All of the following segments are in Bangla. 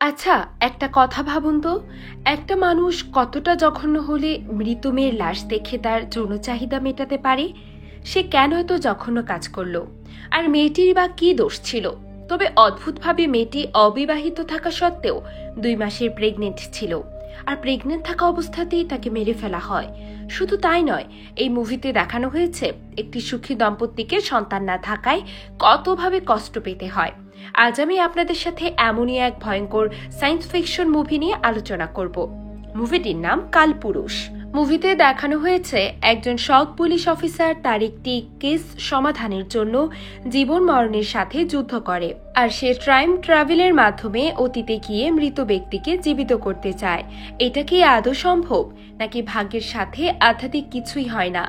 আচ্ছা, একটা কথা ভাবুন তো, একটা মানুষ কতটা জঘন্য হলে মৃত মেয়ের লাশ দেখে তার যৌন চাহিদা মেটাতে পারে? সে কেন এত জঘন্য কাজ করলো? আর মেয়েটির বা কি দোষ ছিল? তবে অদ্ভুতভাবে মেয়েটি অবিবাহিত থাকা সত্ত্বেও 2 মাসের প্রেগনেন্ট ছিল। আর প্রেগনেন্ট থাকা অবস্থাতেই তাকে মেরে ফেলা হয়। শুধু তাই নয়, এই মুভিতে দেখানো হয়েছে একটি সুখী দম্পতিকে সন্তান না থাকায় কতভাবে কষ্ট পেতে হয়। আজ আমি আপনাদের সাথে এমনই এক ভয়ঙ্কর সায়েন্স ফিকশন মুভি নিয়ে আলোচনা করব। মুভিটির নাম কালপুরুষ। মুভিতে দেখানো হয়েছে একজন সৎ পুলিশ অফিসার তার একটি কেস সমাধানের জন্য জীবন মরণের সাথে যুদ্ধ করে। আর সে টাইম ট্রাভেলের মাধ্যমে অতীতে গিয়ে মৃত ব্যক্তিকে জীবিত করতে চায়। এটা কি আদৌ সম্ভব, নাকি ভাগ্যের সাথে আধ্যাত্মিক কিছুই হয় না?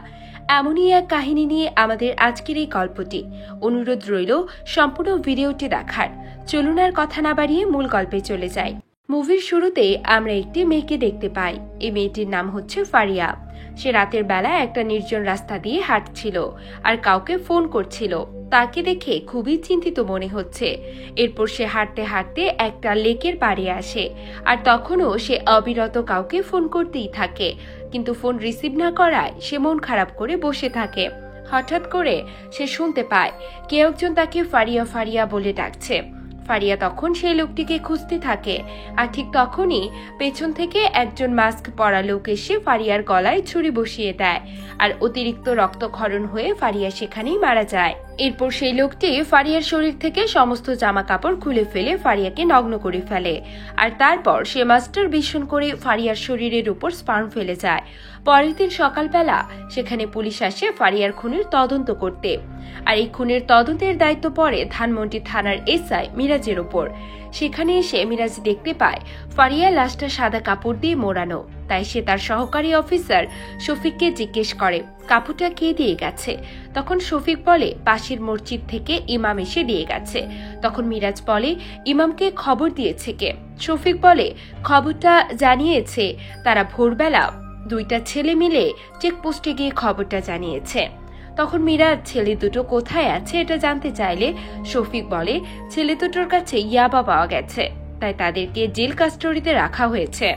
এমনই এক কাহিনী নিয়ে আমাদের আজকের এই গল্পটি। অনুরোধ রইল সম্পূর্ণ ভিডিওটি দেখার। চলুন আর কথা না বাড়িয়ে মূল গল্পে চলে যাই। মুভির শুরুতে আমরা একটি মেয়েকে দেখতে পাই। এই মেয়েটির নাম হচ্ছে ফারিয়া। সে রাতের বেলা একটা নির্জন রাস্তা দিয়ে হাঁটছিল আর কাউকে ফোন করছিল। তাকে দেখে খুবই চিন্তিত মনে হচ্ছে। এরপর সে হাঁটতে হাঁটতে একটা লেকের পাড়ে আসে। আর তখনও সে অবিরত কাউকে ফোন করতেই থাকে, কিন্তু ফোন রিসিভ না করায় সে মন খারাপ করে বসে থাকে। হঠাৎ করে সে শুনতে পায় কেউ একজন তাকে ফারিয়া ফারিয়া বলে ডাকছে। ফারিয়া তখন সেই লোকটিকে খুঁজতে থাকে। আর ঠিক তখনই পেছন থেকে একজন মাস্ক পরা লোক এসে ফারিয়ার গলায় ছুরি বসিয়ে দেয়। আর অতিরিক্ত রক্তক্ষরণ হয়ে ফারিয়া সেখানেই মারা যায়। এরপর সেই লোকটি ফারিয়ার শরীর থেকে সমস্ত জামা কাপড় খুলে ফেলে ফারিয়াকে নগ্ন করে ফেলে। আর তারপর সে মাস্টার ভীষণ করে ফারিয়ার শরীরের উপর স্পার্ম ফেলে যায়। পরের দিন সকালবেলা সেখানে পুলিশ আসে ফারিয়ার খুনের তদন্ত করতে। আর এই খুনের তদন্তের দায়িত্ব পড়ে ধানমন্ডি থানার এসআই মিরাজের ওপর। সেখানে এসে মিরাজ দেখতে পায় ফারিয়ার লাশটা সাদা কাপড় দিয়ে মোড়ানো। তাই সে তার সহকারী অফিসার শফিককে জিজ্ঞেস করে কাপড়টা কে দিয়ে গেছে। তখন শফিক বলে পাশের মসজিদ থেকে ইমাম এসে দিয়ে গেছে। তখন মিরাজ বলে ইমামকে খবর দিয়েছে কে? শফিক বলে খবরটা জানিয়েছে তারা ভোরবেলা 2টা ছেলে মিলে চেকপোস্টে গিয়ে খবরটা জানিয়েছে। তখন মিরাজ ছেলে দুটো কোথায় আছে এটা জানতে চাইলে শফিক বলে ছেলে দুটোর কাছে ইয়াবা পাওয়া গেছে, তাই তাদেরকে জেল কাস্টডিতে রাখা হয়েছে।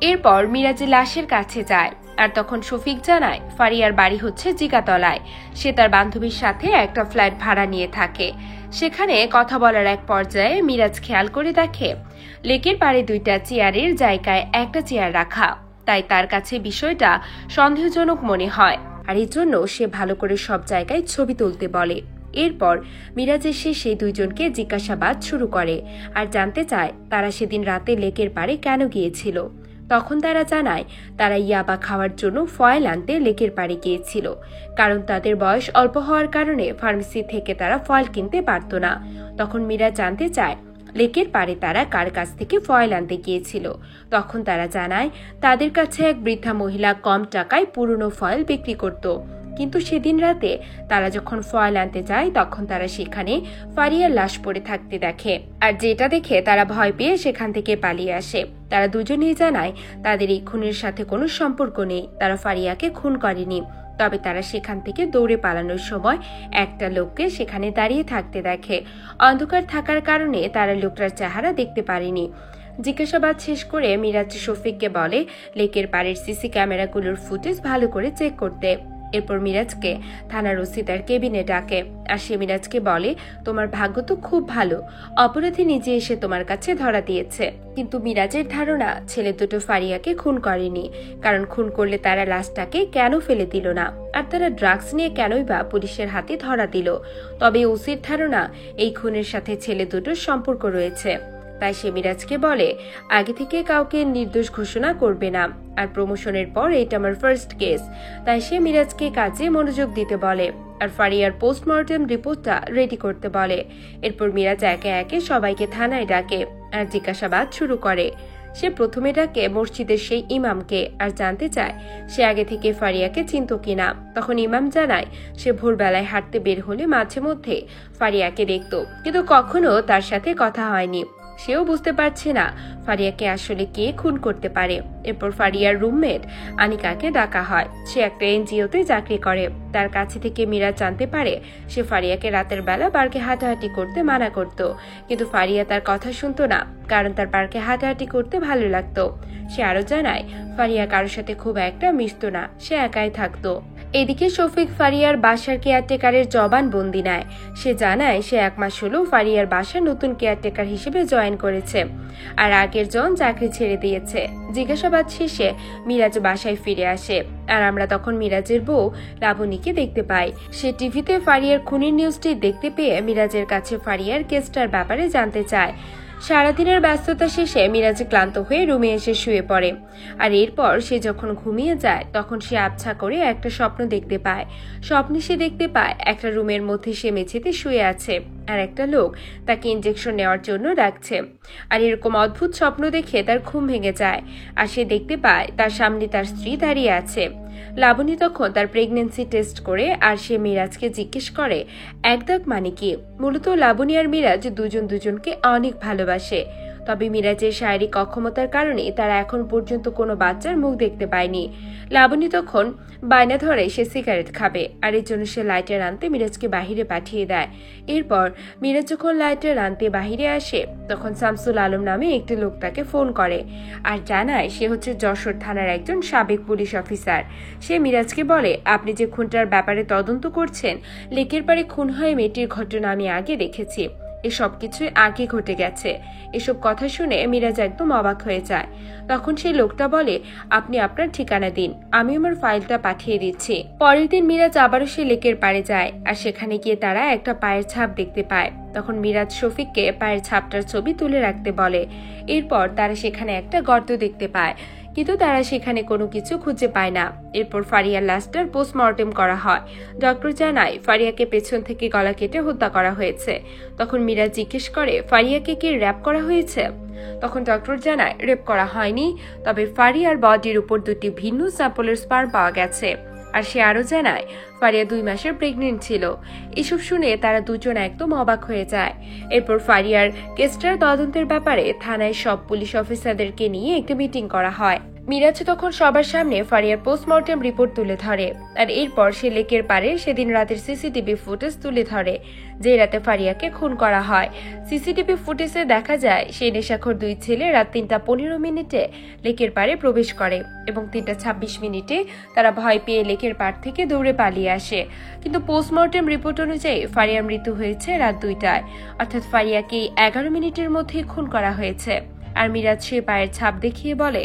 এরপর মিরাজ লাশের কাছে যায়। আর তখন শফিক জানায় ফারিয়ার বাড়ি হচ্ছে জিগাতলায়। সে তার বান্ধবীর সাথে একটা ফ্ল্যাট ভাড়া নিয়ে থাকে। সেখানে কথা বলার এক পর্যায়ে মিরাজ খেয়াল করে দেখে লেকের পাড়ে 2টা চেয়ারের জায়গায় একটা চেয়ার রাখা। তাই তার কাছে বিষয়টা সন্দেহজনক মনে হয়। আর এই জন্য সে ভালো করে সব জায়গায় ছবি তুলতে বলে। এরপর মিরাজ এসে সেই 2জনকে জিজ্ঞাসাবাদ শুরু করে আর জানতে চায় তারা সেদিন রাতে লেকের পাড়ে কেন গিয়েছিল। তখন তারা জানায় তারা ইয়াবা খাওয়ার জন্য ফয়েল আনতে লেকের পাড়ে গিয়েছিল, কারণ তাদের বয়স অল্প হওয়ার কারণে ফার্মেসি থেকে তারা ফয়েল কিনতে পারত না। তখন মিরাজ জানতে চায় লেকের পাড়ে তারা কার কাছ থেকে ফয়েল আনতে গিয়েছিল। তখন তারা জানায় তাদের কাছে এক বৃদ্ধা মহিলা কম টাকায় পুরনো ফয়েল বিক্রি করত। কিন্তু সেদিন রাতে তারা যখন ফয়েল আনতে যায় তখন তারা সেখানে ফারিয়ার লাশ পড়ে থাকতে দেখে। আর যেটা দেখে তারা ভয় পেয়ে সেখান থেকে পালিয়ে আসে। তারা দুজনেই জানায় তাদের এই খুনের সাথে কোনো সম্পর্ক নেই, তারা ফারিয়াকে খুন করেনি। তবে তারা সেখান থেকে দৌড়ে পালানোর সময় একটা লোককে সেখানে দাঁড়িয়ে থাকতে দেখে। অন্ধকার থাকার কারণে তারা লোকটার চেহারা দেখতে পারেনি। জিজ্ঞাসাবাদ শেষ করে মিরাজ শফিককে বলে লেকের পাড়ের সিসি ক্যামেরাগুলোর ফুটেজ ভালো করে চেক করতে। এরপর মিরাজকে থানার ওসি তার কেবিনে ডাকে। আর সে মিরাজকে বলে তোমার ভাগ্য তো খুব ভালো, অপরাধী নিজে এসে তোমার কাছে ধরা দিয়েছে। কিন্তু মিরাজের ধারণা ছেলে দুটো ফারিয়াকে খুন করেনি, কারণ খুন করলে তারা লাশটাকে কেন ফেলে দিল না, আর তারা ড্রাগস নিয়ে কেনই বা পুলিশের হাতে ধরা দিল। তবে ওসির ধারণা এই খুনের সাথে ছেলে দুটোর সম্পর্ক রয়েছে। তাই সে মিরাজকে বলে আগে থেকে কাউকে নির্দোষ ঘোষণা করবে না, আর প্রমোশনের পর এটা আমার ফার্স্ট কেস। তাই সে মিরাজকে কাজে মনোযোগ দিতে বলে আর ফারিয়ার পোস্টমর্টেম রিপোর্টটা রেডি করতে বলে। এরপর মিরাজ একে একে সবাইকে থানায় ডাকে আর জিজ্ঞাসাবাদ শুরু করে। সে প্রথমে ডাকে মসজিদের সেই ইমামকে আর জানতে চায় সে আগে থেকে ফারিয়াকে চিনত কিনা। তখন ইমাম জানায় সে ভোরবেলায় হাঁটতে বের হলে মাঝে মধ্যে ফারিয়াকে দেখত, কিন্তু কখনো তার সাথে কথা হয়নি। সেও বুঝতে পারছে না ফারিয়াকে আসলে কে খুন করতে পারে। এরপর ফারিয়ার রুমমেট আনিকাকে ডাকা হয়। সে একটা এনজিওতে চাকরি করে। তার কাছে থেকে মিরাজ জানতে পারে সে ফারিয়াকে রাতের বেলা পার্কে হাঁটাহাঁটি করতে মানা করত, কিন্তু ফারিয়া তার কথা শুনতো না, কারণ তার পার্কে হাঁটাহাঁটি করতে ভালো লাগতো। সে আরো জানায় ফারিয়া কারোর সাথে খুব একটা মিশতো না, সে একাই থাকতো। এদিকে শফিক ফারিয়ার বাসার কেয়ারটেকারের জবানবন্দি নেয়। সে জানায় সে 1 মাস হলো ফারিয়ার বাসার নতুন কেয়ারটেকার হিসেবে জয়েন করেছে, আর আগের জন চাকরি ছেড়ে দিয়েছে। জিজ্ঞাসাবাদ শেষে মিরাজ বাসায় ফিরে আসে, আর আমরা তখন মিরাজের বউ লাবণীকে দেখতে পাই। সে টিভিতে ফারিয়ার খুনের নিউজটি দেখতে পেয়ে মিরাজের কাছে ফারিয়ার কেসটার ব্যাপারে জানতে চায়। সারাদিনের ব্যস্ততা শেষে মিরাজ ক্লান্ত হয়ে রুমে এসে শুয়ে পড়ে, আর এরপর সে যখন ঘুমিয়ে যায় তখন সে আবছা করে একটা স্বপ্ন দেখতে পায়। স্বপ্নে সে দেখতে পায় একটা রুমের মধ্যে সে মেঝেতে শুয়ে আছে, আর একটা লোক তাকে ইনজেকশন নেওয়ার জন্য ডাকছে। আর এরকম অদ্ভুত স্বপ্ন দেখে তার ঘুম ভেঙে যায়, আর সে দেখতে পায় তার সামনে তার স্ত্রী দাঁড়িয়ে আছে। লাবণী তখন তার প্রেগন্যান্সি টেস্ট করে, আর সে মিরাজকে জিজ্ঞেস করে 1 দাগ মানে কি। মূলত লাবণী আর মিরাজ দুজন দুজনকে অনেক ভালোবাসে, তবে মিরাজের শারীরিক অক্ষমতার কারণে তারা এখন পর্যন্ত কোনো বাচ্চার মুখ দেখতে পায়নি। লাবণী তখন বায়না ধরে সে সিগারেট খাবে, আর এর জন্য সে লাইটার আনতে মিরাজকে বাহিরে পাঠিয়ে দেয়। এরপর মিরাজ যখন লাইটার আনতে বাহিরে আসে তখন শামসুল আলম নামে একটি লোক তাকে ফোন করে, আর জানায় সে হচ্ছে যশোর থানার একজন সাবেক পুলিশ অফিসার। সে মিরাজকে বলে, আপনি যে খুনটার ব্যাপারে তদন্ত করছেন, লেকের পাড়ে খুন হয়ে মেয়েটির ঘটনা আমি আগে দেখেছি, এসব কিছুই আগে ঘটে গেছে। এসব কথা শুনে মিরাজ একদম অবাক হয়ে যায়। তখন সেই লোকটা বলে, আপনি আপনার ঠিকানা দিন, আমি আমার ফাইলটা পাঠিয়ে দিচ্ছি। পরের দিন মিরাজ আবারও সে লেকের পাড়ে যায়, আর সেখানে গিয়ে তারা একটা পায়ের ছাপ দেখতে পায়। তখন মিরাজ শফিককে পায়ের ছাপটার ছবি তুলে রাখতে বলে। এরপর তারা সেখানে একটা গর্ত দেখতে পায়, কিন্তু তারা সেখানে কোনো কিছু খুঁজে পায় না। এরপর ফারিয়ার লাশটার পোস্টমর্টেম করা হয়। ডক্টর জানায় ফারিয়াকে পেছন থেকে গলা কেটে হত্যা করা হয়েছে। তখন মিরাজ জিজ্ঞেস করে, ফারিয়াকে কি র্যাপ করা হয়েছে? তখন ডক্টর জানায় রেপ করা হয়নি, তবে ফারিয়ার বডির উপর 2টি ভিন্ন স্যাম্পলের স্পার্ম পাওয়া গেছে। আর সে আরো জানায় ফারিয়া 2 মাসের প্রেগনেন্ট ছিল। এসব শুনে তারা দুজন একদম অবাক হয়ে যায়। এরপর ফারিয়ার কেসটার তদন্তের ব্যাপারে থানায় সব পুলিশ অফিসারদেরকে নিয়ে একটা মিটিং করা হয়। মিরাজ তখন সবার সামনে ফারিয়ার পোস্টমর্টেম রিপোর্ট তুলে ধরে, আর এরপর সে লেকের পাড়ে সেদিন রাতের সিসিটিভি ফুটেজ তুলে ধরে, যে রাতে ফারিয়াকে খুন করা হয়। সিসিটিভি ফুটেজে দেখা যায় সেই নেশাখোর 2 ছেলে রাত 3:15 লেকের পাড়ে প্রবেশ করে, এবং 3:26 তারা ভয় পেয়ে লেকের পাড় থেকে দৌড়ে পালিয়ে আসে। কিন্তু পোস্টমর্টেম রিপোর্ট অনুযায়ী ফারিয়ার মৃত্যু হয়েছে রাত 2টায়, অর্থাৎ ফারিয়াকে 11 মিনিটের মধ্যে খুন করা হয়েছে। আর মিরাজ সে পায়ের ছাপ দেখিয়ে বলে,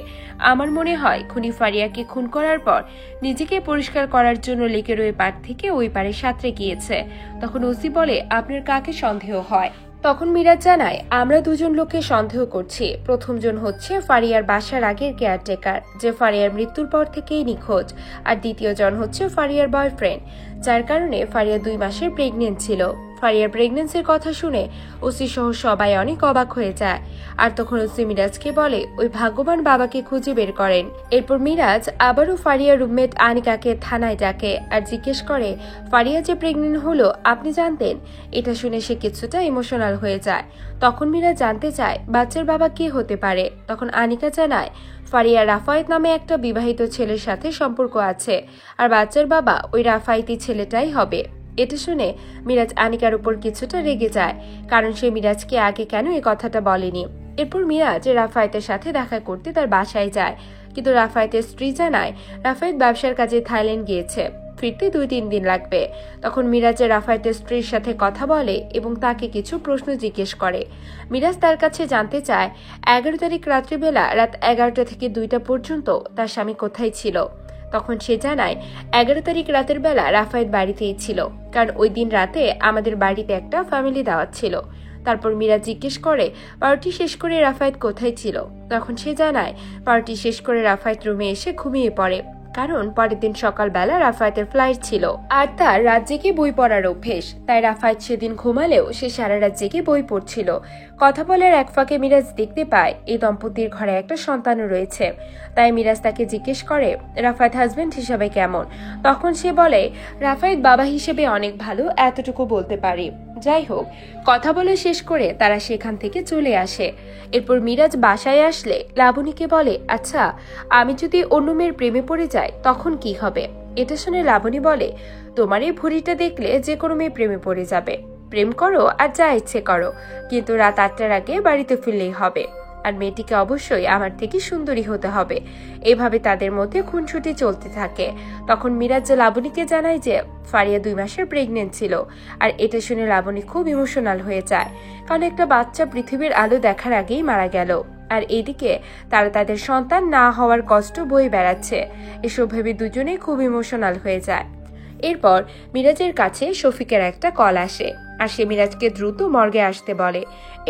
আমার মনে হয় খুনি ফারিয়াকে খুন করার পর নিজেকে পরিষ্কার করার জন্য লেকের ওই পাড় থেকে ওই পাড়ে সাঁতরে গিয়েছে। তখন ওসি বলে, আপনার কাকে সন্দেহ হয়? তখন মিরাজ জানায়, আমরা 2জন লোককে সন্দেহ করছি। প্রথমজন হচ্ছে ফারিয়ার বাসার আগের কেয়ারটেকার, যে ফারিয়ার মৃত্যুর পর থেকেই নিখোঁজ, আর দ্বিতীয়জন হচ্ছে ফারিয়ার বয়ফ্রেন্ড, যার কারণে ফারিয়া 2 মাসের প্রেগনেন্ট ছিল। ফারিয়ার প্রেগনেন্সির কথা শুনে ওসি সহ সবাই অনেক অবাক হয়ে যায়। আর তখন ওসি মিরাজকে বলে, ওই ভাগ্যবান বাবাকে খুঁজে বের করেন। এরপর মিরাজ আবারও ফারিয়ার রুমমেট আনিকাকে থানায় ডাকে, আর জিজ্ঞেস করে, ফারিয়া যে প্রেগনেন্ট হলো আপনি জানতেন? এটা শুনে সে কিছুটা ইমোশনাল হয়ে যায়। তখন মিরাজ জানতে চায় বাচ্চার বাবা কে হতে পারে। তখন আনিকা জানায় ফারিয়া রাফায়েত নামে একটা বিবাহিত ছেলের সাথে সম্পর্ক আছে, আর বাচ্চার বাবা ওই রাফায়েতি ছেলেটাই হবে। এটা শুনে মিরাজ আনিকার উপর কিছুটা রেগে যায়, কারণ সে মিরাজকে আগে কেন এই কথাটা বলেনি। এরপর মিরাজ রাফায়েতের সাথে দেখা করতে তার বাসায় যায়, কিন্তু রাফায়েতের স্ত্রী জানায় রাফায়েত ব্যবসার কাজে থাইল্যান্ড গিয়েছে, ফিরতে 2-3 দিন লাগবে। তখন মিরাজ রাফায়েতের স্ত্রীর সাথে কথা বলে এবং তাকে কিছু প্রশ্ন জিজ্ঞেস করে। মিরাজ তার কাছে জানতে চায় 11 তারিখ রাত্রিবেলা রাত 11টা থেকে 2টা পর্যন্ত তার স্বামী কোথায় ছিল। তখন সে জানায় 11 তারিখ রাতের বেলা রাফায়েত বাড়িতেই ছিল, কারণ ওই দিন রাতে আমাদের বাড়িতে একটা ফ্যামিলি দাওয়াত ছিল। তারপর মিরাজ জিজ্ঞেস করে পার্টি শেষ করে রাফায়েত কোথায় ছিল। তখন সে জানায় পার্টি শেষ করে রাফায়েত রুমে এসে ঘুমিয়ে পড়ে, কারণ পরের দিন সকালবেলা রাফায়েতের ফ্লাইট ছিল, আর তার রাত জেগে বই পড়ার অভ্যেস। তাই রাফায়েত সেদিন ঘুমালেও সে সারা রাত জেগে বই পড়ছিল। কথা বলার এক ফাঁকে মিরাজ দেখতে পায় এই দম্পতির ঘরে একটা সন্তানও রয়েছে। তাই মিরাজ তাকে জিজ্ঞেস করে রাফায়েত হাজবেন্ড হিসাবে কেমন। তখন সে বলে রাফায়েত বাবা হিসেবে অনেক ভালো, এতটুকু বলতে পারি। যাই হোক, কথা বলে শেষ করে তারা সেখান থেকে চলে আসে। এরপর মিরাজ বাসায় আসলে লাবণীকে বলে, আচ্ছা, আমি যদি অন্য মেয়ের প্রেমে পড়ে যাই তখন কি হবে? এটা শুনে লাবণী বলে, তোমার এই ভুঁড়িটা দেখলে যে কোনো মেয়ে প্রেমে পড়ে যাবে। প্রেম করো আর যা ইচ্ছে করো, কিন্তু রাত 8টার আগে বাড়িতে ফিরলেই হবে। আর মেয়েটিকে অবশ্যই আমার থেকে সুন্দরী হতে হবে। এভাবে তাদের মধ্যে খুনসুটি চলতে থাকে। তখন মিরাজ লাবণীকে জানায় যে ফারিয়া 2 মাসের প্রেগনেন্ট ছিল। আর এটা শুনে লাবণী খুব ইমোশনাল হয়ে যায়, কারণ একটা বাচ্চা পৃথিবীর আলো দেখার আগেই মারা গেল। আর এদিকে তারা তাদের সন্তান না হওয়ার কষ্ট বয়ে বেড়াচ্ছে। এসব ভেবে দুজনেই খুব ইমোশনাল হয়ে যায়। এরপর মিরাজের কাছে শফিকের একটা কল আসে, আর সে মিরাজকে দ্রুত মর্গে আসতে বলে।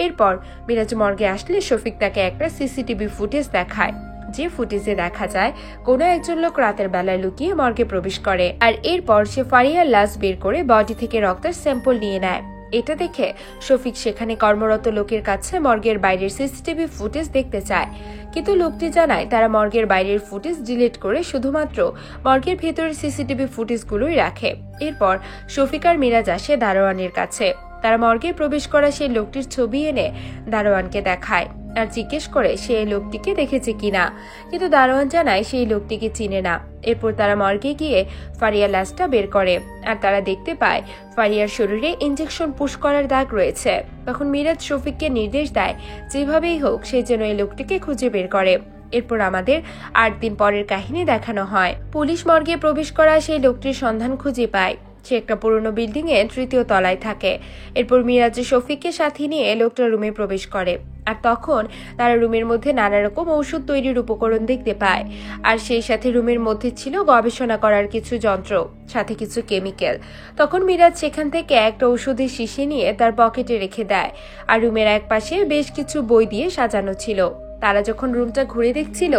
এরপর মিরাজ মর্গে আসলে শফিক তাকে একটা সিসিটিভি ফুটেজ দেখায়, যে ফুটেজে দেখা যায় কোনো একজন লোক রাতের বেলায় লুকিয়ে মর্গে প্রবেশ করে। আর এরপর সে ফারিয়ার লাশ বের করে বডি থেকে রক্তের স্যাম্পল নিয়ে নেয়। এটা দেখে শফিক সেখানে কর্মরত লোকের কাছে মর্গের বাইরের সিসিটিভি ফুটেজ দেখতে চায়, কিন্তু লোকটি জানায় তারা মর্গের বাইরের ফুটেজ ডিলিট করে শুধুমাত্র মর্গের ভেতরের সিসিটিভি ফুটেজগুলোই রাখে। এরপর শফিক আর মিরাজ আসে দারোয়ানের কাছে। তারা মর্গে প্রবেশ করা সেই লোকটির ছবি এনে দারোয়ানকে দেখায় আর জিজ্ঞেস করে সে এই লোকটিকে দেখেছে কিনা, কিন্তু দারোয়ান জানায় সেই লোকটিকে চিনে না। এরপর তারা মর্গে গিয়ে ফারিয়ার লাশটা বের করে, আর তারা দেখতে পায় ফারিয়ার শরীরে ইনজেকশন পুশ করার দাগ রয়েছে। তখন মিরাজ শফিককে নির্দেশ দেয় যেভাবেই হোক সে যেন এই লোকটিকে খুঁজে বের করে। এরপর আমাদের 8 দিন পরের কাহিনী দেখানো হয়। পুলিশ মর্গে প্রবেশ করা সেই লোকটির সন্ধান খুঁজে পায়। সে একটা পুরনো বিল্ডিং এ 3য় তলায় থাকে। এরপর মিরাজ শফিককে সাথে নিয়ে লোকটা রুমে প্রবেশ করে, আর তখন তারা রুমের মধ্যে নানা রকম ওষুধ তৈরির উপকরণ দেখতে পায়। আর সেই সাথে রুমের মধ্যে ছিল গবেষণা করার কিছু যন্ত্র, সাথে কিছু কেমিক্যাল। তখন মিরাজ সেখান থেকে একটা ওষুধের শিশি নিয়ে তার পকেটে রেখে দেয়। আর রুমের এক পাশে বেশ কিছু বই দিয়ে সাজানো ছিল। তারা যখন রুমটা ঘুরে দেখছিল,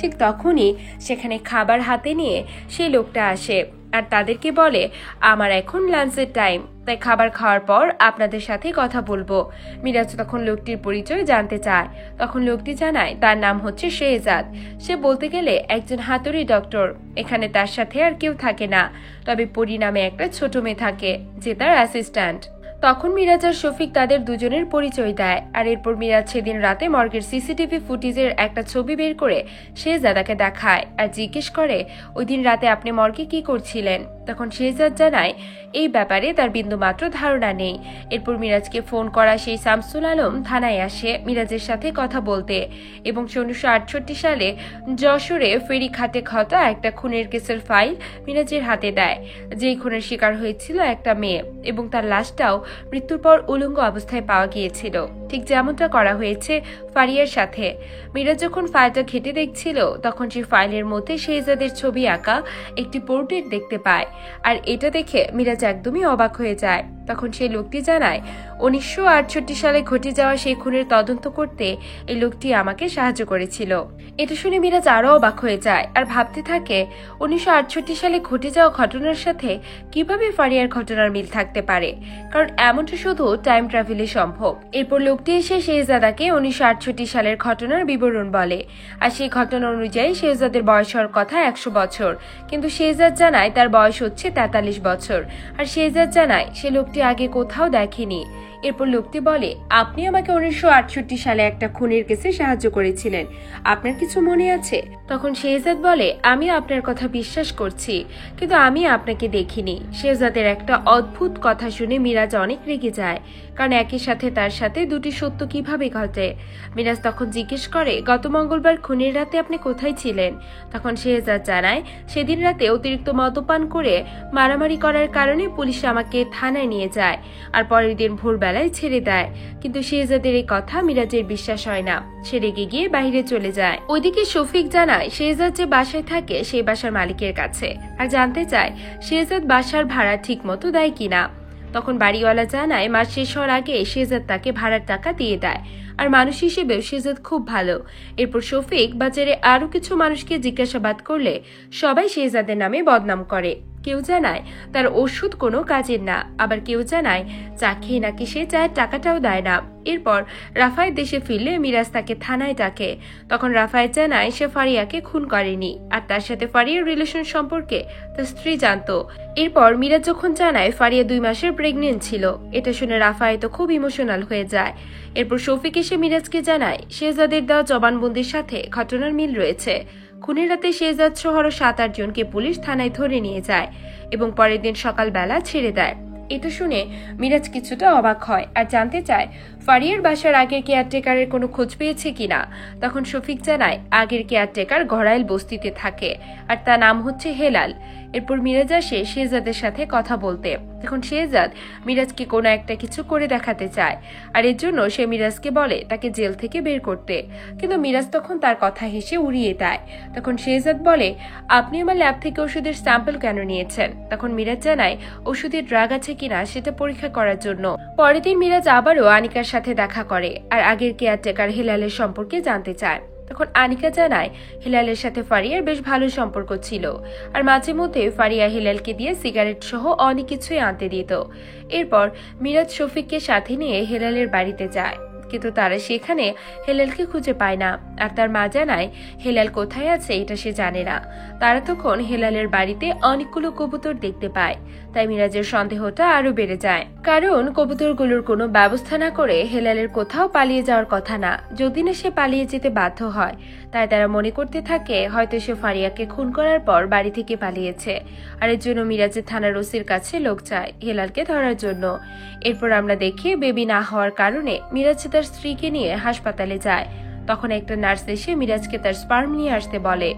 ঠিক তখনই সেখানে খাবার হাতে নিয়ে সেই লোকটা আসে আর তাদেরকে বলে, আমার এখন লাঞ্চের টাইম, তাই খাবার খাওয়ার পর আপনাদের সাথে কথা বলবো। মিরাজ তখন লোকটির পরিচয় জানতে চায়। তখন লোকটি জানায় তার নাম হচ্ছে শেহজাদ। সে বলতে গেলে একজন হাতুড়ি ডক্টর। এখানে তার সাথে আর কেউ থাকে না, তবে পরি নামে একটা ছোট মেয়ে থাকে, যে তার অ্যাসিস্ট্যান্ট। তখন মিরাজ আর শফিক তাদের দুজনের পরিচয় দেয়। আর এরপর মিরাজ সেদিন রাতে মর্গের সিসিটিভি ফুটেজের একটা ছবি বের করে শেহজাদাকে দেখায় আর জিজ্ঞেস করে, ওই দিন রাতে আপনি মর্গে কি করছিলেন? তখন শেহজাদ জানায় এই ব্যাপারে তার বিন্দুমাত্র ধারণা নেই। এরপর মিরাজকে ফোন করা সেই শামসুল আলম থানায় আসে মিরাজের সাথে কথা বলতে, এবং 1968 সালে যশোরে ফেরি খাতে ঘটা একটা খুনের কেসের ফাইল মিরাজের হাতে দেয়, যেই খুনের শিকার হয়েছিল একটা মেয়ে, এবং তার লাশটাও মৃত্যুর পর উলঙ্গ অবস্থায় পাওয়া গিয়েছিল, ঠিক যেমনটা করা হয়েছে ফারিয়ার সাথে। মিরাজ যখন ফাইলটা ঘেটে দেখছিল, তখন সেই ফাইলের মধ্যে শেহজাদের ছবি আঁকা একটি পোর্ট্রেট দেখতে পায়। আর এটা দেখে মিরাজ একদমই অবাক হয়ে যায়। তখন সেই লোকটি জানায় 1968 সালে ঘটে যাওয়া সেই খুনের তদন্ত করতে এই লোকটি আমাকে সাহায্য করেছিল। এটা শুনে মিরাজ আরো অবাক হয়ে যায় আর ভাবতে থাকে 1968 সালে ঘটে যাওয়া ঘটনার সাথে কিভাবে ফারিয়ার ঘটনার মিল থাকতে পারে, কারণ এমনটা শুধু টাইম ট্রাভেলে সম্ভব। এরপর লোকটি এসে শেহজাদাকে 1968 সালের ঘটনার বিবরণ বলে, আর সেই ঘটনা অনুযায়ী শেহজাদের বয়স হওয়ার কথা 100 বছর, কিন্তু শেহজাদ জানায় তার বয়স হচ্ছে 43 বছর। আর শেহজাদ জানায় সে লোকটি আগে কোথাও দেখেনি। এরপর লোকটি বলে, আপনি আমাকে 1968 সালে একটা খুনের কেসে সাহায্য করেছিলেন, আপনার কিছু মনে আছে? তখন শেহজাদ বলে, আমি আপনার কথা বিশ্বাস করছি, কিন্তু আমি আপনাকে দেখিনি। শেহজাদের একটা অদ্ভুত কথা শুনে মিরাজ অনেক রেগে যায়, কারণ একই সাথে তার সাথে দুটি সত্য কিভাবে ঘটে। মিরাজ তখন জিজ্ঞেস করে, গত মঙ্গলবার খুনের রাতে আপনি কোথায় ছিলেন? তখন শেহজাদ জানায় সেদিন রাতে অতিরিক্ত মদ্যপান করে মারামারি করার কারণে পুলিশ আমাকে থানায় নিয়ে যায় আর পরের দিন ভোরবেলায় ছেড়ে দেয়। কিন্তু শেহজাদের এই কথা মিরাজের বিশ্বাস হয় না, সে রেগে গিয়ে বাইরে চলে যায়। ওইদিকে শফিক জানায় শেহজাদ যে বাসায় থাকে সেই বাসার মালিকের কাছে, আর জানতে চায় শেহজাদ বাসার ভাড়া ঠিক মতো দেয় কিনা। তখন বাড়িওয়ালা জানায় মাস শেষ হওয়ার আগে শেহজাদ তাকে ভাড়ার টাকা দিয়ে দেয়, আর মানুষ হিসেবেও শেহজাদ খুব ভালো। এরপর শফিক বাজারে আরো কিছু মানুষকে জিজ্ঞাসাবাদ করলে সবাই শেহজাদের নামে বদনাম করে। কেউ জানায় তার ওষুধ কোনো কাজের না, আবার কেউ জানায় চা খেয়ে নাকি সে চায়ের টাকাটাও দেয় না। এরপর রাফায়েত দেশে ফিরলে মিরাজ তাকে থানায় ডাকে। তখন রাফায়েত জানায় সে ফারিয়াকে খুন করেনি, আর তার সাথে ফারিয়ার রিলেশন সম্পর্কে তার স্ত্রী জানতো। এরপর মিরাজ যখন জানায় ফারিয়া 2 মাসের প্রেগনেন্ট ছিল, এটা শুনে রাফায়েতও খুব ইমোশনাল হয়ে যায়। এরপর শফিক এসে মিরাজকে জানায় শেহজাদের দেওয়া জবানবন্দির সাথে ঘটনার মিল রয়েছে। খুনের রাতে শেহজাদ সহ 7-8 জনকে পুলিশ থানায় ধরে নিয়ে যায় এবং পরের দিন সকালবেলা ছেড়ে দেয়। এটা শুনে মিরাজ কিছুটা অবাক হয় আর জানতে চায় ফারিয়ার বাসার আগের কেয়ারটেকারের কোনো খোঁজ পেয়েছে কিনা। তখন শফিক জানায় আগের কেয়ারটেকার ঘরাইল বস্তিতে থাকে আর তার নাম হচ্ছে হেলাল। এরপর মিরাজ আসে শেহজাদের সাথে কথা বলতে। তখন শেহজাদ মিরাজকে কোনো একটা কিছু করে দেখাতে চায়, আর এর জন্য সে মিরাজকে বলে তাকে জেল থেকে বের করতে, কিন্তু মিরাজ তখন তার কথা হেসে উড়িয়ে দেয়। তখন শেহজাদ বলে, আপনি আমার ল্যাব থেকে ওষুধের স্যাম্পল কেন নিয়েছেন? তখন মিরাজ জানায় ওষুধে ড্রাগ আছে কিনা সেটা পরীক্ষা করার জন্য। পরের দিন মিরাজ আবারও আনিকার সাথে দেখা করে আর আগের কেয়ারটেকার হেলালের সম্পর্কে জানতে চায়। তখন আনিকা জানায় হেলালের সাথে ফারিয়ার বেশ ভালো সম্পর্ক ছিল, আর মাঝে মধ্যে ফারিয়া হেলালকে দিয়ে সিগারেট সহ অনেক কিছুই আনতে দিত। এরপর মিরাজ শফিককে সাথে নিয়ে হেলালের বাড়িতে যায়, কিন্তু তারা সেখানে হেলালকে খুঁজে পায় না, আর তার মা জানায় হেলাল কোথায় আছে এটা সে জানে না। তারা তখন হেলালের বাড়িতে অনেকগুলো কবুতর দেখতে পায়, তাই মিরাজের সন্দেহটা আরো বেড়ে যায়, কারণ কবুতরগুলোর কোনো ব্যবস্থা না করে হেলালের কোথাও পালিয়ে যাওয়ার কথা না, যদি না সে পালিয়ে যেতে বাধ্য হয়। তাই তারা মনে করতে থাকে হয়তো সে ফারিয়াকে খুন করার পর বাড়ি থেকে পালিয়েছে, আর এর জন্য মিরাজের থানার ওসির কাছে লোক চায় হেলালকে ধরার জন্য। এরপর আমরা দেখি বেবি না হওয়ার কারণে মিরাজ তার স্ত্রীকে নিয়ে হাসপাতালে যায়। তখন একটা নার্স এসে মিরাজকে তার স্পার্ম নিয়ে আসতে বলে।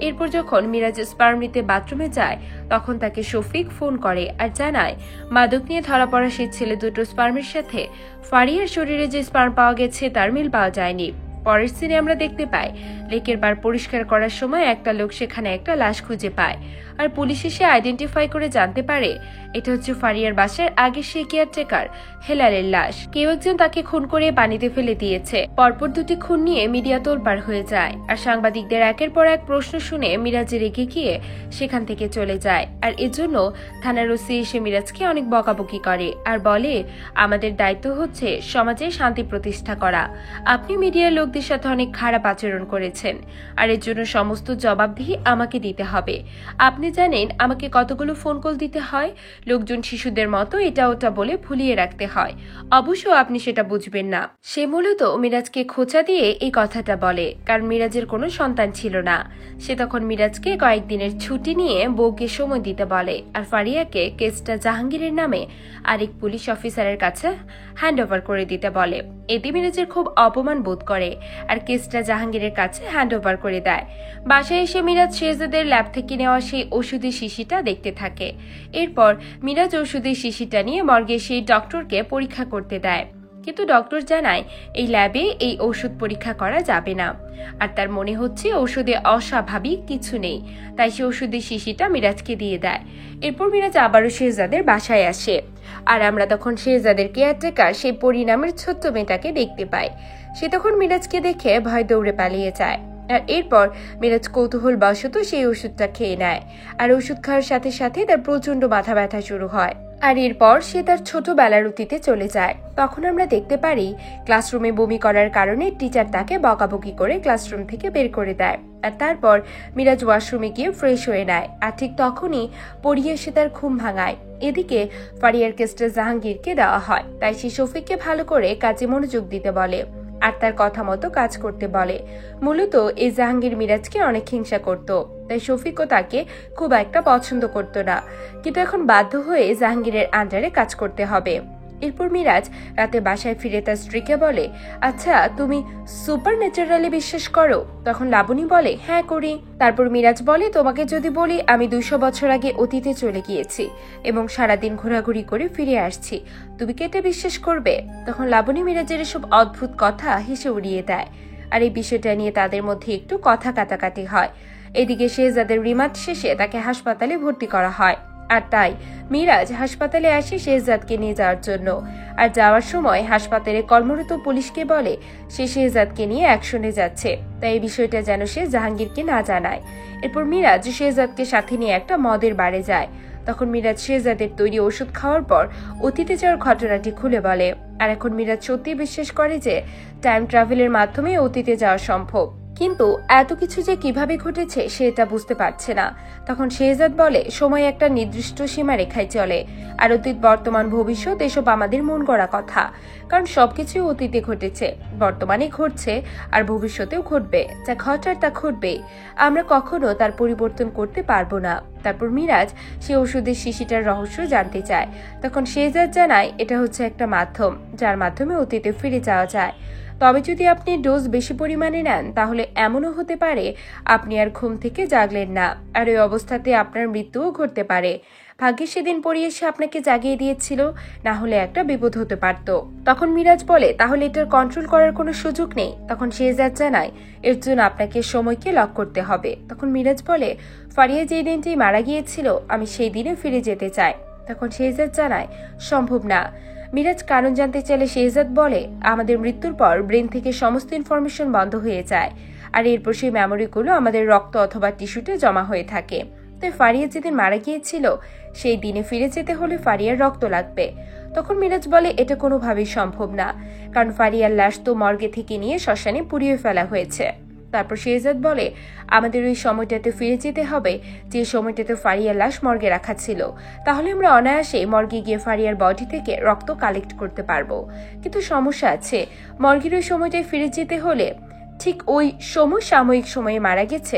এরপর যখন মিরাজ স্পার্ম নিতে বাথরুমে যায় তখন তাকে শফিক ফোন করে আর জানায় মাদক নিয়ে ধরা পড়া সেই ছেলে দুটো স্পার্মের সাথে ফারিয়ার শরীরে যে স্পার্ম পাওয়া গেছে তার মিল পাওয়া যায়নি। পরের সিনে আমরা দেখতে পাই লেকের পার পরিষ্কার করার সময় একটা লোক সেখানে একটা লাশ খুঁজে পায়, আর পুলিশ এসে আইডেন্টিফাই করে জানতে পারে এটা হচ্ছে ফারিয়ার বাসার আগে সে কেয়ারটেকার হেলালের লাশ। কেউ একজন তাকে খুন করে পানিতে ফেলে দিয়েছে। পরপর 2টি খুন নিয়ে মিডিয়া তোলপাড় হয়ে যায়, আর সাংবাদিকদের একের পর এক প্রশ্ন শুনে মিরাজ রেগে গিয়ে সেখান থেকে চলে যায়। আর এজন্য থানার ওসি এসে মিরাজকে অনেক বকাবকি করে আর বলে আমাদের দায়িত্ব হচ্ছে সমাজে শান্তি প্রতিষ্ঠা করা, আপনি মিডিয়ার লোকদের সাথে অনেক খারাপ আচরণ করেছেন, আর এর জন্য সমস্ত জবাবদিহি আমাকে দিতে হবে। আপনি জানেন আমাকে কতগুলো ফোন কল দিতে হয়, লোকজন শিশুদের মতো এটা ওটা বলে ভুলিয়ে রাখতে হয়, অবশ্য আপনি সেটা বুঝবেন না। সে মূলত মিরাজকে খোঁচা দিয়ে এই কথাটা বলে, কারণ মিরাজের কোনো সন্তান ছিল না। সে তখন মিরাজকে কয়েকদিনের ছুটি নিয়ে বউকে সময় দিতে বলে, আর ফারিয়াকে কেসটা জাহাঙ্গীরের নামে আরেক পুলিশ অফিসারের কাছে হ্যান্ড ওভার করে দিতে বলে। এতে মিরাজের খুব অপমান বোধ করে আর কেসটা জাহাঙ্গীরের কাছে হ্যান্ড ওভার করে দেয়। বাসায় এসে মিরাজ শেহজাদের ল্যাব থেকে নেওয়া সেই ওষুধের শিশিটা দেখতে থাকে। এরপর মিরাজ ওষুধের শিশিটা নিয়ে মর্গে সেই ডক্টরকে পরীক্ষা করতে দেয়, কিন্তু ডক্টর জানায় এই ল্যাবে এই ওষুধ পরীক্ষা করা যাবে না, আর তার মনে হচ্ছে ওষুধে অস্বাভাবিক কিছু নেই, তাই সে ওষুধের শিশিটা মিরাজকে দিয়ে দেয়। এরপর মিরাজ আবারও শেহজাদের বাসায় আসে, আর আমরা তখন শেহজাদের কেয়ারটেকার সেই পরিণামের ছোট্ট মেয়েটাকে দেখতে পাই। সে তখন মিরাজকে দেখে ভয় দৌড়ে পালিয়ে যায়, আর এরপর মিরাজ কৌতূহল বশত সেই ওষুধটা খেয়ে নেয়, আর ওষুধ খাওয়ার সাথে সাথে তার প্রচন্ড মাথা ব্যথা শুরু হয়, আর এরপর সে তার ছোটবেলার অতীতে চলে যায়। তখন আমরা দেখতে পারি ক্লাসরুমে বমি করার কারণে টিচার তাকে বকাবকি করে ক্লাসরুম থেকে বের করে দেয়, আর তারপর মিরাজ ওয়াশরুমে গিয়ে ফ্রেশ হয়ে নেয়, আর ঠিক তখনই পড়িয়ে সে তার ঘুম ভাঙায়। এদিকে ফারিয়ার কেসটা জাহাঙ্গীরকে দেওয়া হয়, তাই সে শফিককে ভালো করে কাজে মনোযোগ দিতে বলে আর তার কথা মতো কাজ করতে বলে। মূলত এই জাহাঙ্গীর মিরাজকে অনেক হিংসা করত, তাই শফিকও তাকে খুব একটা পছন্দ করত না, কিন্তু এখন বাধ্য হয়ে জাহাঙ্গীরের আন্ডারে কাজ করতে হবে। এরপর মিরাজ রাতে বাসায় ফিরে তার স্ত্রীকে বলে, আচ্ছা তুমি সুপার ন্যাচারালি বিশ্বাস করো? তখন লাবণী বলে, হ্যাঁ করি। তারপর মিরাজ বলে, তোমাকে যদি বলি আমি 200 বছর আগে অতীতে চলে গিয়েছি এবং সারাদিন ঘোরাঘুরি করে ফিরে আসছি, তুমি কি এটা বিশ্বাস করবে? তখন লাবণী মিরাজের এসব অদ্ভুত কথা হেসে উড়িয়ে দেয়, আর এই বিষয়টা নিয়ে তাদের মধ্যে একটু কথা কাটাকাটি হয়। এদিকে শেহজাদের রিমান্ড শেষে তাকে হাসপাতালে ভর্তি করা হয়, আর তাই মিরাজ হাসপাতালে আসে শেহজাদকে নিয়ে যাওয়ার জন্য। আর যাওয়ার সময় হাসপাতালে কর্মরত পুলিশকে বলে সে শেহজাদকে নিয়ে অ্যাকশনে যাচ্ছে, তাই এই বিষয়টা যেন সে জাহাঙ্গীরকে না জানায়। এরপর মিরাজ শেহজাদকে সাথে নিয়ে একটা মদের বারে যায়। তখন মিরাজ শেহজাদের তৈরি ওষুধ খাওয়ার পর অতীতে যাওয়ার ঘটনাটি খুলে বলে। আর এখন মিরাজ সত্যি বিশ্বাস করে যে টাইম ট্রাভেলের মাধ্যমে অতীতে যাওয়া সম্ভব, কিন্তু এত কিছু যে কিভাবে ঘটেছে সে এটা বুঝতে পারছে না। তখন শেহজাদ বলে, সময় একটা নির্দিষ্ট সীমা রেখায় চলে, আর অতীত, বর্তমান, ভবিষ্যৎ এসব আমাদের মন গড়া কথা, কারণ সবকিছু অতীতে ঘটেছে, বর্তমানে ঘটছে, আর ভবিষ্যতেও ঘটবে। যা ঘটার তা ঘটবে, আমরা কখনো তার পরিবর্তন করতে পারবো না। তারপর মিরাজ সে ওষুধের শিশিটার রহস্য জানতে চায়। তখন শেহজাদ জানায় এটা হচ্ছে একটা মাধ্যম যার মাধ্যমে অতীতে ফিরে যাওয়া যায়, তবে যদি আপনি ডোজ বেশি পরিমাণে নেন তাহলে এমনও হতে পারে আপনি আর ঘুম থেকে জাগলেন না, আর ওই অবস্থাতে আপনার মৃত্যুও ঘটতে পারে। ভাগ্যে সেদিন পড়ি এসে আপনাকে জাগিয়ে দিয়েছিল, না হলে একটা বিপদ হতে পারত। তখন মিরাজ বলে, তাহলে এটার কন্ট্রোল করার কোনো সুযোগ নেই? তখন শেহজাদ জানায়, এর জন্য আপনাকে সময়কে লক করতে হবে। তখন মিরাজ বলে, ফারিয়া যেই দিনটি মারা গিয়েছিল আমি সেই দিনে ফিরে যেতে চাই। তখন শেহজাদ জানায়, সম্ভব না। মিরাজ কারণ জানতে চাইলে শেহজাদ বলে, আমাদের মৃত্যুর পর ব্রেন থেকে সমস্ত ইনফরমেশন বন্ধ হয়ে যায়, আর এরপর সেই মেমোরিগুলো আমাদের রক্ত অথবা টিস্যুতে জমা হয়ে থাকে। তাই ফারিয়া যেদিন মারা গিয়েছিল সেই দিনে ফিরে যেতে হলে ফারিয়ার রক্ত লাগবে। তখন মিরাজ বলে, এটা কোনোভাবেই সম্ভব না, কারণ ফারিয়ার লাশ তো মর্গে থেকে নিয়ে শ্মশানে পুড়িয়ে ফেলা হয়েছে। তারপর শেহজাদ বলে, আমাদের ওই সময়টাতে ফিরে যেতে হবে যে সময়টাতে ফারিয়ার লাশ মর্গে রাখা ছিল, তাহলে আমরা অনায়াসে মর্গে গিয়ে ফারিয়ার বডি থেকে রক্ত কালেক্ট করতে পারবো। কিন্তু সমস্যা আছে, মর্গের ওই সময়টায় ফিরে যেতে হলে ঠিক ওই সাময়িক সময়ে মারা গেছে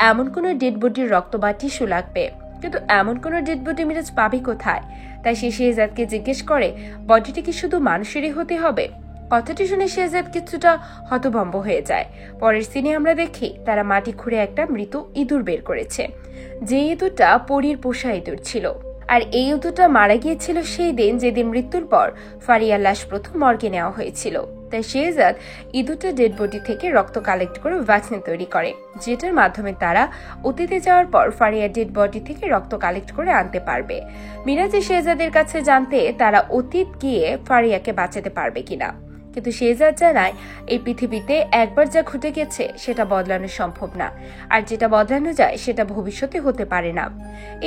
এমন কোনো ডেড বডির রক্ত বা টিস্যু লাগবে, কিন্তু এমন কোনো ডেড বডি মিরাজ পাবে কোথায়? তাই সে শেহজাদকে জিজ্ঞেস করে, বডিটা কি শুধু মানুষেরই হতে হবে? কথাটি শুনে শেহজাদ কিছুটা হতভম্ব হয়ে যায়। পরের সিনে আমরা দেখি তারা মাটি খুঁড়ে একটা মৃত ইঁদুর বের করেছে, যে ইঁদুরটা পরীর পোষা ইঁদুর ছিল, আর এই ইঁদুরটা মারা গিয়েছিল সেই দিন যেদিন মৃত্যুর পর ফারিয়ার লাশ প্রথম মর্গে নেওয়া হয়েছিল। তাই শেহজাদ ইঁদুরটা ডেড বডি থেকে রক্ত কালেক্ট করে ভ্যাকসিন তৈরি করে, যেটার মাধ্যমে তারা অতীতে যাওয়ার পর ফারিয়ার ডেড বডি থেকে রক্ত কালেক্ট করে আনতে পারবে। মিরাজে শেহজাদের কাছে জানতে তারা অতীত গিয়ে ফারিয়াকে বাঁচাতে পারবে কিনা, কিন্তু শেহজাদ জানায় এই পৃথিবীতে একবার যা ঘটে গেছে সেটা বদলানো সম্ভব না, আর যেটা বদলানো যায় সেটা ভবিষ্যতে হতে পারে না।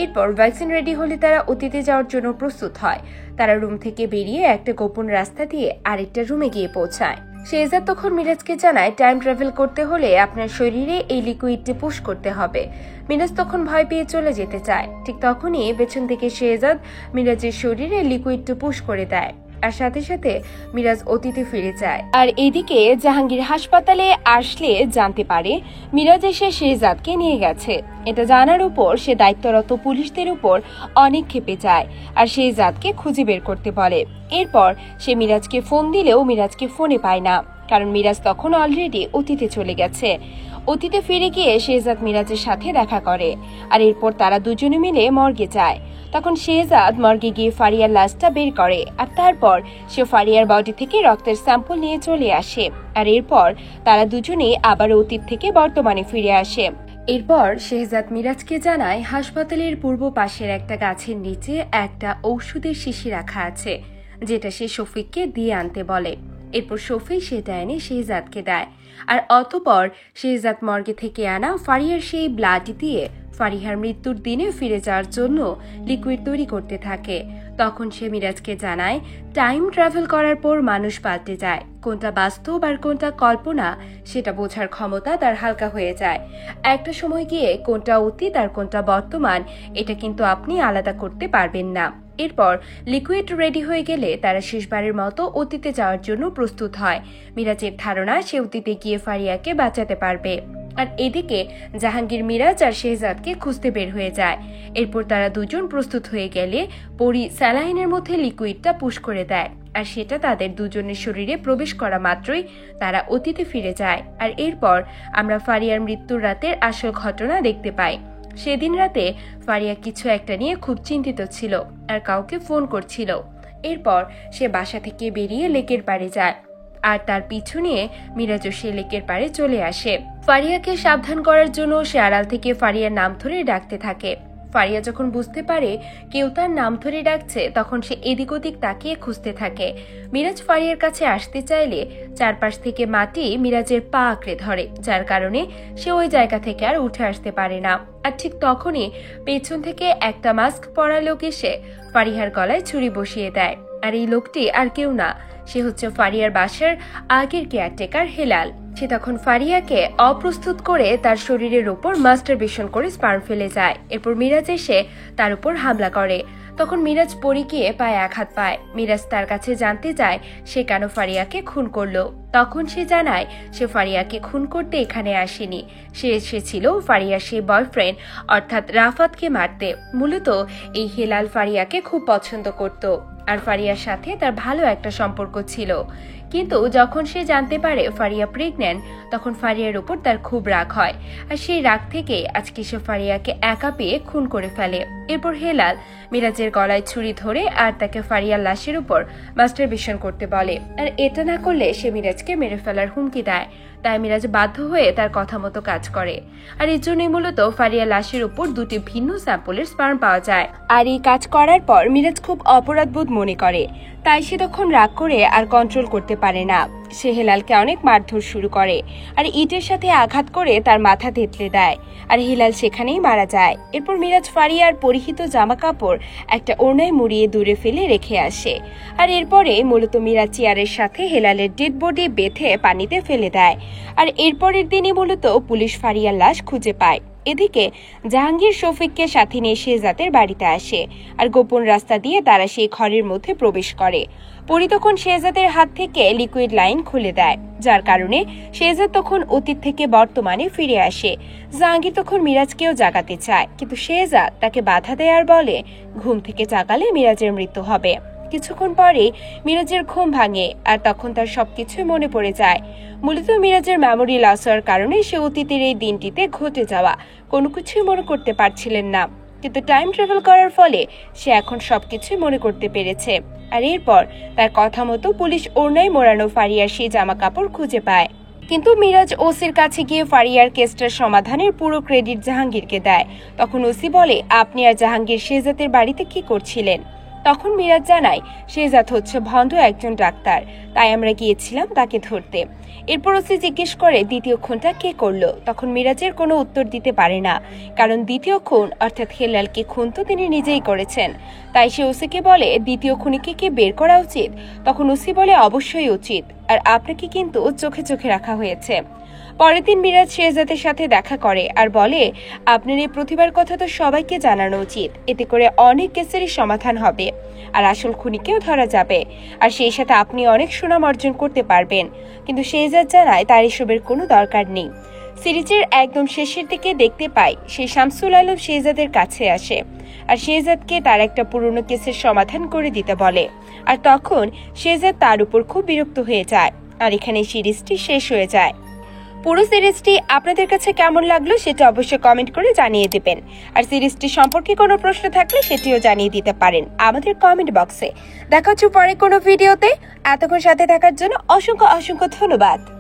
এরপর ভ্যাকসিন রেডি হলে তারা অতীতে যাওয়ার জন্য প্রস্তুত হয়। তারা রুম থেকে বেরিয়ে একটা গোপন রাস্তা দিয়ে আরেকটা রুমে গিয়ে পৌঁছায়। শেহজাদ তখন মিরাজকে জানায়, টাইম ট্রাভেল করতে হলে আপনার শরীরে এই লিকুইডটি পুশ করতে হবে। মিরাজ তখন ভয় পেয়ে চলে যেতে চায়। ঠিক তখনই পেছন থেকে শেহজাদ মিরাজের শরীরে লিকুইডটি পুশ করে দেয়, আর সাথে সাথে মিরাজ অতীতে ফিরে যায়। আর এদিকে জাহাঙ্গীর হাসপাতালে আসলে জানতে পারে মিরাজ এসে শেহজাদকে নিয়ে গেছে। এটা জানার উপর সে দায়িত্বরত পুলিশদের উপর অনেক ক্ষেপে যায় আর শেহজাদকে খুঁজে বের করতে বলে। এরপর সে মিরাজকে ফোন দিলেও মিরাজকে ফোনে পায় না, কারণ মিরাজ তখন অলরেডি অতীতে চলে গেছে। অতীতে ফিরে গিয়ে শেহজাদ মিরাজের সাথে দেখা করে, আর এরপর তারা দুজনে মিলে মর্গে যায়। তখন শেহজাদ মর্গে গিয়ে ফারিয়ার লাশটা বের করে, আর তারপর সে ফারিয়ার বডি থেকে রক্তের স্যাম্পল নিয়ে চলে আসে। আর এরপর তারা দুজনেই আবার অতীত থেকে বর্তমানে ফিরে আসে। এরপর শেহজাদ মিরাজকে জানায় হাসপাতালের পূর্ব পাশের একটা গাছের নিচে একটা ঔষধের শিশি রাখা আছে, যেটা সে শফিককে দিয়ে আনতে বলে। এরপর শফিক সেটা এনে শেহজাদকে দেয়, আর অতঃপর শেহজাদ মর্গে থেকে আনা ফারিয়ার সেই ব্লাড দিয়ে ফারিহার মৃত্যুর দিনে ফিরে যাওয়ার জন্য লিকুইড তৈরি করতে থাকে। তখন সে মিরাজকে জানায়, টাইম ট্রাভেল করার পর মানুষ পাল্টে যায়, কোনটা বাস্তব আর কোনটা কল্পনা সেটা বোঝার ক্ষমতা তার হালকা হয়ে যায়। একটা সময় গিয়ে কোনটা অতীত আর কোনটা বর্তমান এটা কিন্তু আপনি আলাদা করতে পারবেন না। এরপর লিকুইড রেডি হয়ে গেলে তারা শেষবারের মতো অতীতে যাওয়ার জন্য প্রস্তুত হয়। মিরাজের ধারণা সে অতীতে গিয়ে ফারিয়াকে বাঁচাতে পারবে। আর এদিকে জাহাঙ্গীর মিরাজ আর শেহজাদকে খুঁজতে বের হয়ে যায়। এরপর তারা দুজন প্রস্তুত হয়ে গেলে পরি স্যালাইনের মধ্যে লিকুইডটা পুশ করে দেয়, আর সেটা তাদের দুজনের শরীরে প্রবেশ করা মাত্রই তারা অতীতে ফিরে যায়। আর এরপর আমরা ফারিয়ার মৃত্যুর রাতের আসল ঘটনা দেখতে পাই। সেদিন রাতে ফারিয়া কিছু একটা নিয়ে খুব চিন্তিত ছিল আর কাউকে ফোন করছিল। এরপর সে বাসা থেকে বেরিয়ে লেকের পাড়ে যায়, আর তার পিছু নিয়ে মিরাজও সে লেকের পাড়ে চলে আসে। ফারিয়াকে সাবধান করার জন্য সে আড়াল থেকে ফারিয়ার নাম ধরে ডাকতে থাকে। ফারিয়া যখন বুঝতে পারে কেউ তার নাম ধরে ডাকছে তখন সে এদিক ওদিক তাকিয়ে খুঁজতে থাকে। মিরাজ ফারিয়ার কাছে আসতে চাইলে চারপাশ থেকে মাটি মিরাজের পা আঁকড়ে ধরে, যার কারণে সে ওই জায়গা থেকে আর উঠে আসতে পারে না। আর ঠিক তখনই পেছন থেকে একটা মাস্ক পরা লোক এসে ফারিয়ার গলায় ছুরি বসিয়ে দেয়। আর এই লোকটি আর কেউ না, সে হচ্ছে ফারিয়ার বাসার আগের কেয়ারটেকার হেলাল। সে তখন ফারিয়াকে অপ্রস্তুত করে তার শরীরের উপর মাস্টারবেশন করে স্পার্ম ফেলে যায়। এরপর মিরাজ এসে তার উপর হামলা করে। তখন মিরাজ পড়ে গিয়ে পায়ে আঘাত পায়। মিরাজ তার কাছে জানতে চায় সে কেন ফারিয়াকে খুন করলো। তখন সে জানায় সে ফারিয়াকে খুন করতে এখানে আসেনি, সে এসেছিল ফারিয়ার সেই বয়ফ্রেন্ড অর্থাৎ রাফাতকে মারতে। মূলত এই হেলাল ফারিয়াকে খুব পছন্দ করত আর ফারিয়ার সাথে তার ভালো একটা সম্পর্ক ছিল। কিন্তু যখন সে জানতে পারে ফারিয়া প্রেগন্যান্ট তখন ফারিয়ার উপর তার খুব রাগ হয়। আর সেই রাগ থেকে আজকে সে ফারিয়াকে একা পেয়ে খুন করে ফেলে। এরপর হেলাল মিরাজের গলায় ছুরি ধরে আর তাকে ফারিয়ার লাশের উপর মাস্টারবেশন করতে বলে। আর এটা না করলে সে মিরাজকে মেরে ফেলার হুমকি দেয়। তাই মিরাজ বাধ্য হয়ে তার কথা মতো কাজ করে। আর এর জন্যই মূলত ফারিয়ার লাশের উপর দুটি ভিন্ন স্যাম্পলের স্পার্ম পাওয়া যায়। আর এই কাজ করার পর মিরাজ খুব অপরাধবোধ মনে করে, তাই সে তখন রাগ করে আর কন্ট্রোল করতে পারে না। সে হেলালকে অনেক মারধর শুরু করে আর ইটের সাথে আঘাত করে তার মাথা থেতলে দেয়। আর হেলাল সেখানেই মারা যায়। এরপর মিরাজ ফারিয়ার পরিহিত জামা কাপড় একটা ওড়নায় মুড়িয়ে দূরে ফেলে রেখে আসে। আর এরপরে মূলত মিরাজ চেয়ারের সাথে হেলালের ডেড বডি বেঁধে পানিতে ফেলে দেয়। আর এরপরের দিনই মূলত পুলিশ ফারিয়ার লাশ খুঁজে পায়। এদিকে জাহাঙ্গীর শফিককে সাথে নিয়ে শেহজাদের বাড়িতে আসে আর গোপন রাস্তা দিয়ে তারা সেই ঘরের মধ্যে প্রবেশ করে। পরি তখন শেহজাদের হাত থেকে লিকুইড লাইন খুলে দেয়, যার কারণে শেহজাদ তখন অতীত থেকে বর্তমানে ফিরে আসে। জাহাঙ্গীর তখন মিরাজকেও জাগাতে চায়, কিন্তু শেহজাদ তাকে বাধা দেয় আর বলে ঘুম থেকে জাগালে মিরাজের মৃত্যু হবে। কিছুক্ষণ পরে মিরাজের ঘুম ভাঙে আর তখন তার সবকিছু মনে পড়ে যায়। মূলত মিরাজের মেমোরি লস হওয়ার কারণে সে অতীতের এই দিনটিতে ঘটে যাওয়া কোনো কিছুই মনে করতে পারছিলেন না, কিন্তু টাইম ট্রাভেল করার ফলে সে এখন সবকিছু মনে করতে পেরেছে। আর এরপর তার কথা মতো পুলিশ ওড়নায় মোড়ানো ফারিয়ার সেই জামা কাপড় খুঁজে পায়। কিন্তু মিরাজ ওসির কাছে গিয়ে ফারিয়ার কেসটার সমাধানের পুরো ক্রেডিট জাহাঙ্গীরকে দেয়। তখন ওসি বলে, আপনি আর জাহাঙ্গীর শেহজাদের বাড়িতে কি করছিলেন? তখন মিরাজ জানায় শেহজাদ হচ্ছে ভণ্ড একজন ডাক্তার, তাই আমরা গিয়েছিলাম তাকে ধরতে। এরপর ওসি জিজ্ঞেস করে দ্বিতীয় খুনটা কে করলো। তখন মিরাজের কোনো উত্তর দিতে পারে না, কারণ দ্বিতীয় খুন অর্থাৎ হেলালকে খুন তো তিনি নিজেই করেছেন। তাই সে ওসিকে বলে দ্বিতীয় খুনিকে কি বের করা উচিত? তখন ওসি বলে অবশ্যই উচিত, আর আপনাকে কিন্তু চোখে চোখে রাখা হয়েছে। পরের দিন মিরাজ শেহজাদের সাথে দেখা করে আর বলে আপনার এই প্রতিভার কথা তো সবাইকে জানানো উচিত, এতে করে অনেক কেসেরই সমাধান হবে আর আসল খুনিকেও ধরা যাবে, আর সেই সাথে আপনি অনেক সুনাম অর্জন করতে পারবেন। কিন্তু শেহজাদ জানায় তার এসবের কোনো দরকার নেই। সিরিজের একদম শেষের দিকে দেখতে পাই সে শামসুল আলম শেহজাদের কাছে আসে আর শেহজাদকে তার একটা পুরনো কেসের সমাধান করে দিতে বলে। আর তখন শেহজাদ তার উপর খুব বিরক্ত হয়ে যায় আর এখানে সিরিজটি শেষ হয়ে যায়। পুরো সিরিজটি আপনাদের কাছে কেমন লাগলো সেটা অবশ্যই কমেন্ট করে জানিয়ে দিবেন। আর সিরিজটি সম্পর্কে কোনো প্রশ্ন থাকলে সেটিও জানিয়ে দিতে পারেন আমাদের কমেন্ট বক্সে। দেখা হচ্ছে পরে কোনো ভিডিওতে। এতক্ষণ সাথে থাকার জন্য অসংখ্য অসংখ্য ধন্যবাদ।